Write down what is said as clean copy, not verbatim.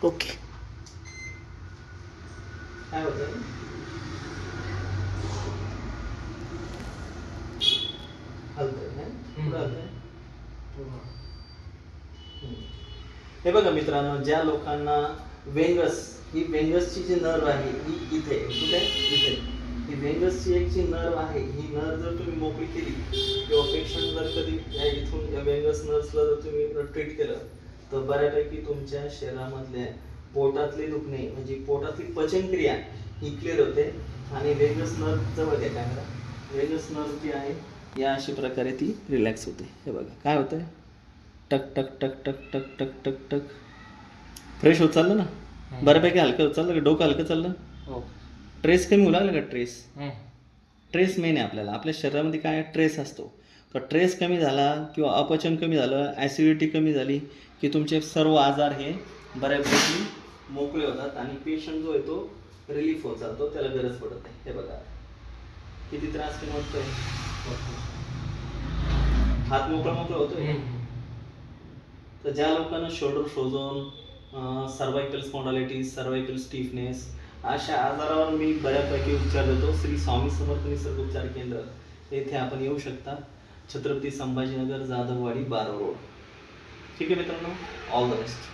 Okay. काय होतं हे बघा मित्रांनो, ज्या लोकांना वेंगस, ही वेंगसची जी नर्व आहे ही इथे कुठे इथे, ही वेंगसची एक जी नर्व आहे, ही नर्व जर तुम्ही मोकळी केली किंवा पेशंट जर कधी या इथून या वेंगस नर्व्सला जर तुम्ही ट्रीट केलं तर बऱ्यापैकी तुमच्या शरीरामधल्या पोटातले दुखणे म्हणजे पोटातली पचनक्रिया ही क्लिअर होते आणि वेंगस नर्व जवळ घ्या कॅमेरा. वेंगस नर्व जी आहे या अशा प्रकारे ती रिलॅक्स होते. हे बघा काय होतंय, टक टक टक टक टक टक टक टक फ्रेश होत चाललं ना, बऱ्यापैकी हलकं होत चाललं का, डोकं हलकं चाललं, ट्रेस कमी होऊ लागलं का, ट्रेस मेन आहे आपल्याला, आपल्या शरीरामध्ये काय ट्रेस असतो, तर ट्रेस कमी झाला किंवा अपचन कमी झालं, ॲसिडिटी कमी झाली की तुमचे सर्व आजार हे बऱ्यापैकी मोकळे होतात आणि पेशंट जो आहे तो रिलीफ होत जातो, त्याला गरज पडत नाही. हे बघा किती त्रास कमी होतोय, हात मोकळा मोकळा होतोय. तर ज्या लोकांना shoulder frozen, cervical spondylitis, cervical stiffness अशा आजारावर मी बऱ्यापैकी उपचार देतो. श्री स्वामी समर्थ निसर्ग उपचार केंद्र येथे आपण येऊ शकता. छत्रपती संभाजीनगर, जाधववाडी, 12 रोड. ठीक आहे मित्रांनो, ऑल द बेस्ट.